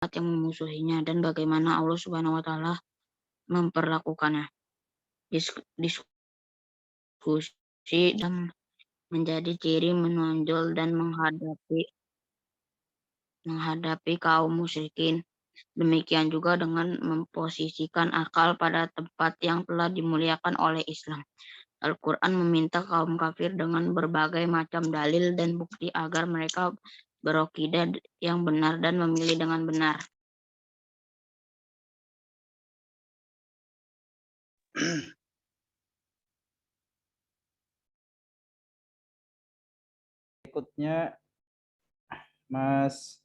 yang memusuhinya dan bagaimana Allah Subhanahu wa taala memperlakukannya. Diskusi dan menjadi ciri menonjol dan menghadapi kaum musyrikin. Demikian juga dengan memposisikan akal pada tempat yang telah dimuliakan oleh Islam. Al-Quran meminta kaum kafir dengan berbagai macam dalil dan bukti agar mereka berokidah yang benar dan memilih dengan benar. Berikutnya Mas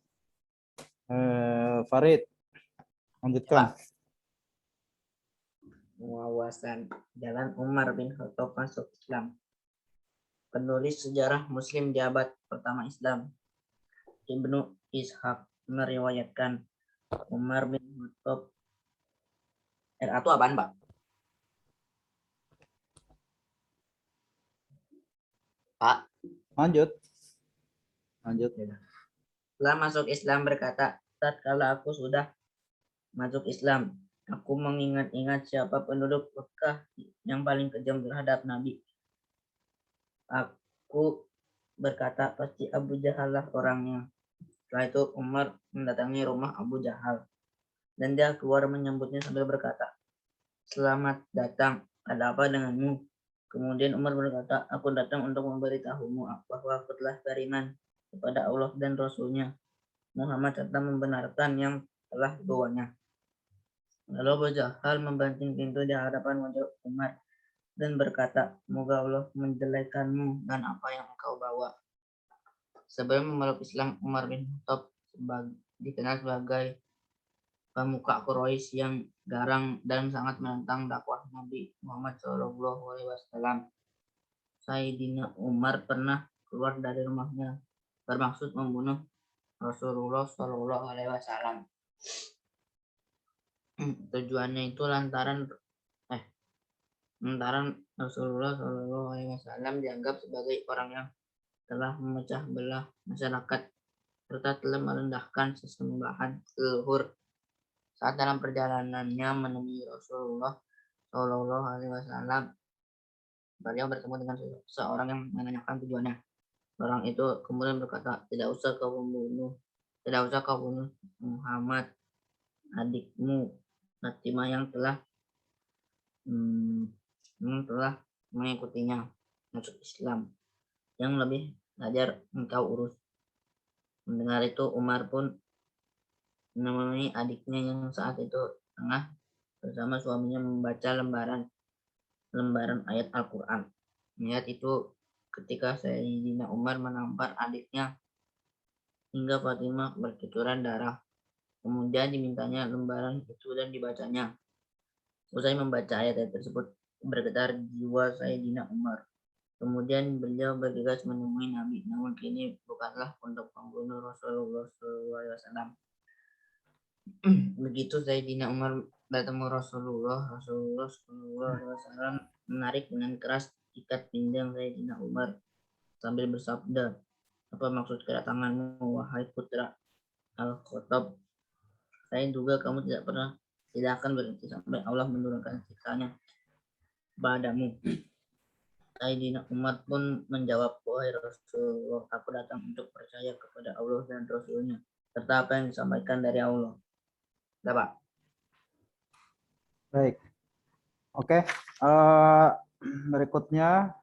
Farid, lanjutkan. Wawasan jalan Umar bin Khattab masuk Islam. Penulis sejarah Muslim di abad pertama Islam, Ibnu Ishaq, meriwayatkan Umar bin Khattab. RA itu apaan, Pak? Pak. Lanjut. Setelah masuk Islam berkata, tatkala aku sudah masuk Islam, aku mengingat-ingat siapa penduduk Mekah yang paling kejam terhadap Nabi. Aku berkata, pasti Abu Jahal lah orangnya. Setelah itu Umar mendatangi rumah Abu Jahal dan dia keluar menyambutnya sambil berkata, selamat datang, ada apa denganmu? Kemudian Umar berkata, aku datang untuk memberitahumu bahwa aku telah beriman kepada Allah dan Rasul-Nya Muhammad serta membenarkan yang telah dibawanya. Lalu Abu Jahal membanting pintu di hadapan wajah Umar dan berkata, semoga Allah menjelekanmu dan apa yang engkau bawa. Sebelum memeluk Islam, Umar bin Khattab dikenal sebagai pemuka Quraisy yang garang dan sangat menentang dakwah Nabi Muhammad SAW. Sayyidina Umar pernah keluar dari rumahnya bermaksud membunuh Rasulullah SAW. Tujuannya itu lantaran Rasulullah SAW dianggap sebagai orang yang telah memecah belah masyarakat serta telah merendahkan sesembahan leluhur. Saat dalam perjalanannya menemui Rasulullah SAW, beliau bertemu dengan seorang yang menanyakan tujuannya. Orang itu kemudian berkata, tidak usah kau bunuh Muhammad, adikmu Fatimah yang telah mengikutinya masuk Islam. Yang lebih ajar engkau urus. Mendengar itu Umar pun menemui adiknya yang saat itu tengah bersama suaminya membaca lembaran ayat Al-Quran. Ayat itu ketika Sayyidina Umar menampar adiknya hingga Fatimah bercucuran darah. Kemudian dimintanya lembaran itu dan dibacanya. Usai membaca ayat tersebut, bergetar jiwa Sayyidina Umar. Kemudian beliau bergegas menemui Nabi, namun kini bukanlah untuk membunuh Rasulullah SAW. Begitu Sayyidina Umar bertemu Rasulullah SAW menarik dengan keras ikat pinggang Sayyidina Umar sambil bersabda, apa maksud kedatanganmu wahai putra Al-Khattab? Saya duga kamu tidak akan berhenti sampai Allah menurunkan siksanya padamu. Sayyidina Umar pun menjawab, wahai Rasulullah, aku datang untuk percaya kepada Allah dan Rasulnya serta apa yang disampaikan dari Allah. Dapat. Baik. Oke. Berikutnya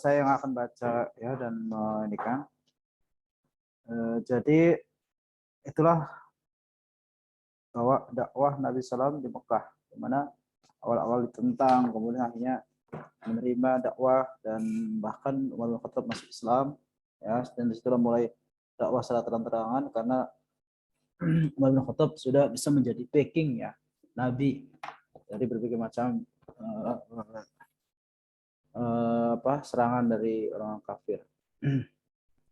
saya yang akan baca ya dan ini kan. Jadi itulah bahwa dakwah Nabi SAW di Mekah, di mana awal-awal ditentang, kemudian akhirnya menerima dakwah dan bahkan Umar bin Khattab masuk Islam, ya, dan disitulah mulai dakwah secara terang-terangan karena Umar bin Khattab sudah bisa menjadi backing ya Nabi dari berbagai macam serangan dari orang kafir.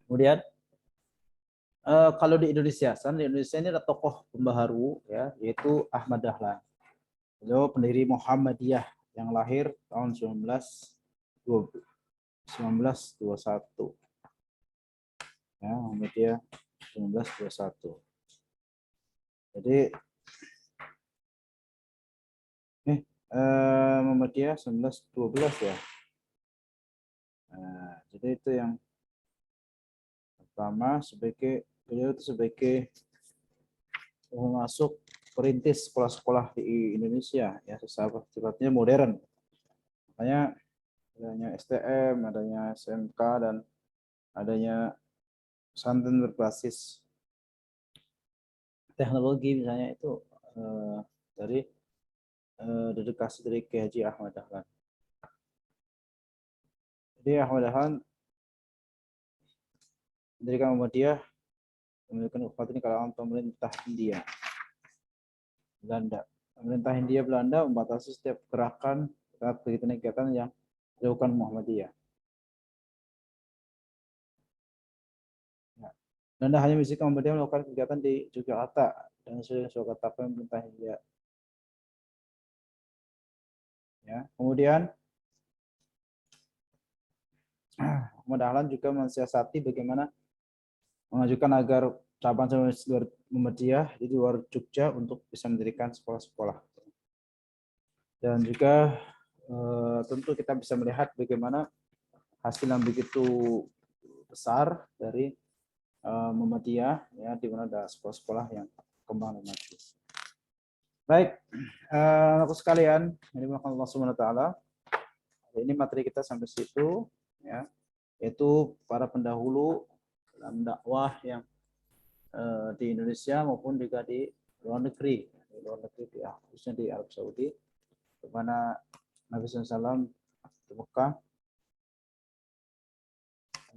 Kemudian kalau di Indonesia ini ada tokoh pembaharu ya, yaitu Ahmad Dahlan. Beliau pendiri Muhammadiyah yang lahir tahun 1921. Ya, Muhammadiyah 1921. Jadi Muhammadiyah 1912 ya. Nah, jadi itu yang pertama, beliau itu sebagai masuk perintis sekolah-sekolah di Indonesia ya, sifatnya modern. Makanya adanya STM, adanya SMK, dan adanya pesantren berbasis teknologi misalnya itu dari dedikasi dari Kiai Haji Ahmad Dahlan. Jadi Ahmad Dahlan mendirikan Muhammadiyah memiliki ukhuwah ini kalangan pemerintah India Belanda. Pemerintah Hindia Belanda membatasi setiap gerakan atau kegiatan yang dilakukan Muhammadiyah. Belanda hanya mengizinkan Muhammadiyah melakukan kegiatan di Yogyakarta dan sesuai dengan kata pemerintah Hindia. Ya, kemudian Ahmad Dahlan juga mensiasati bagaimana mengajukan agar cabang luar Muhammadiyah di luar Jogja untuk bisa mendirikan sekolah-sekolah. Dan juga tentu kita bisa melihat bagaimana hasil yang begitu besar dari Muhammadiyah ya, di mana ada sekolah-sekolah yang kembang dan maju. Baik, aku sekalian, ini Allah Subhanahu wa taala. Ini materi kita sampai situ ya, yaitu para pendahulu dalam dakwah yang di Indonesia maupun juga di luar negeri, khususnya di Arab Saudi, di mana Nabi SAW di Mekah,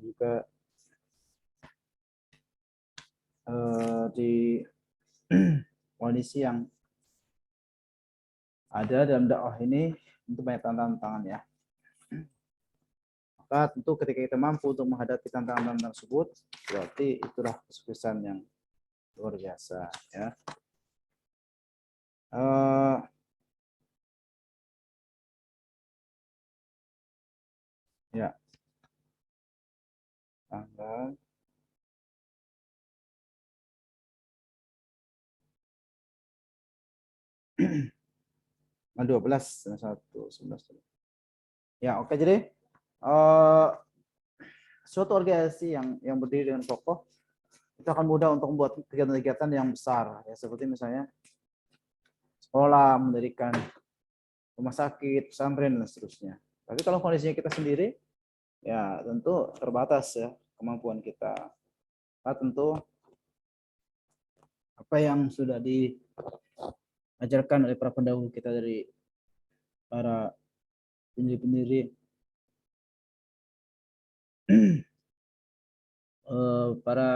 juga di kondisi yang ada dalam dakwah ini tentu banyak tantangan ya. Maka tentu ketika kita mampu untuk menghadapi tantangan tersebut, berarti itulah kesuksesan yang luar biasa ya. Ya, tanggal 12 dan 1 11. Ya, oke, jadi suatu organisasi yang berdiri dengan kokoh itu akan mudah untuk membuat kegiatan-kegiatan yang besar ya, seperti misalnya sekolah, mendirikan rumah sakit, pesantren dan seterusnya. Tapi kalau kondisinya kita sendiri ya tentu terbatas ya kemampuan kita. Nah, tentu apa yang sudah diajarkan oleh para pendahulu kita dari para pendiri-pendiri para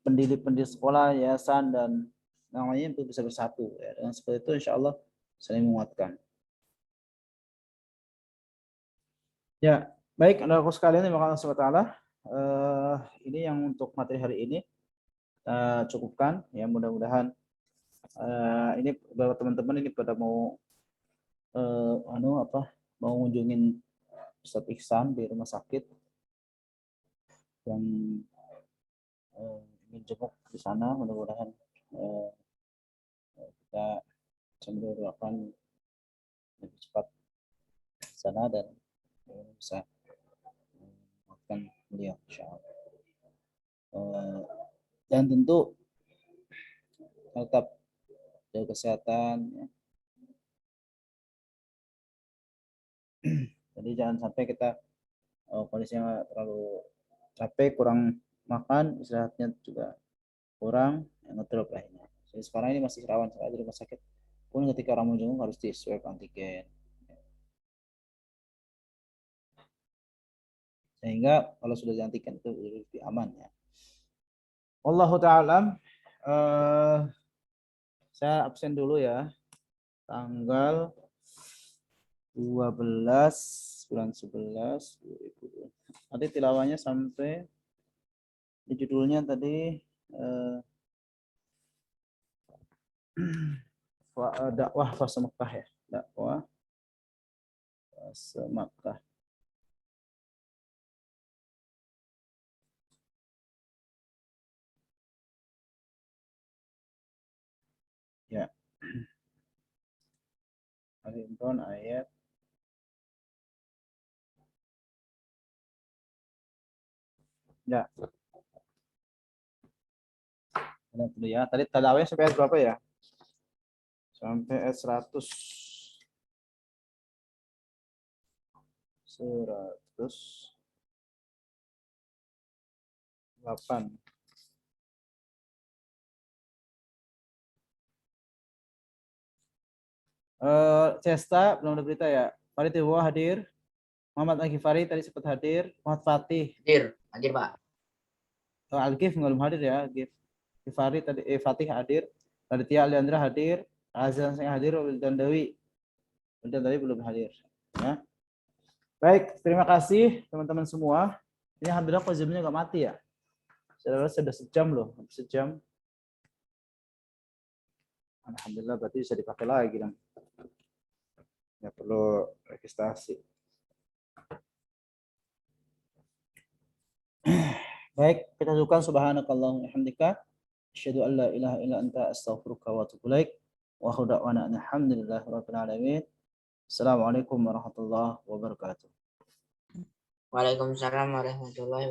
pendiri sekolah, yayasan, dan namanya itu bisa bersatu ya. Dengan seperti itu insya Allah saling menguatkan. Ya, baik anak-anakku sekalian, terima kasih SWT. Ini yang untuk materi hari ini kita cukupkan ya, mudah-mudahan ini beberapa teman-teman ini pada mau mau ngunjungin Ustadz Ihsan di rumah sakit yang ingin jenguk di sana, mudah-mudahan kita sambil doakan lebih cepat di sana dan bisa makan beliau insyaallah. Dan tentu tetap jaga kesehatan ya. Jadi jangan sampai kita kondisinya terlalu capek, kurang makan, istirahatnya juga kurang, yang ngedrop lah ini. Jadi sekarang ini masih rawan sekali di rumah sakit. Pun ketika orang menjenguk harus di swab antigen. Sehingga kalau sudah diantigen itu lebih aman ya. Wallahu ta'ala. Saya absen dulu ya. Tanggal 12 bulan 11 2020. Nanti tilawahnya sampai di judulnya tadi dakwah fase Mekah ya. Dakwah fase Mekah. Ya. Ali Imran ayat ya. Ada dulu ya. Tadi tadawnya sampai ayat berapa ya? Sampai ayat 100. 108. Cesta belum ada berita ya. Farid Iwo hadir. Muhammad Al-Ghifari tadi sempat hadir. Muhammad Fatih. Hadir Pak. Oh, Al-Ghif belum hadir ya. Ghifari tadi Fatih hadir. Raditya Aliandra hadir. Azan saya hadir. Wildan Dewi belum hadir. Ya. Baik, terima kasih teman-teman semua. Ini alhamdulillah kok Zoom-nya nggak mati ya. Sudah sejam loh, sejam. Alhamdulillah berarti bisa dipakai lagi dong. Ya perlu registrasi. Baik, kita lakukan subhanakallahumma wa bihamdika asyhadu an la ilaha illa anta astaghfiruka wa atubu ilaik. Wa akhiru da'wana alhamdulillahi rabbil alamin. Assalamualaikum warahmatullahi wabarakatuh. Waalaikumsalam warahmatullahi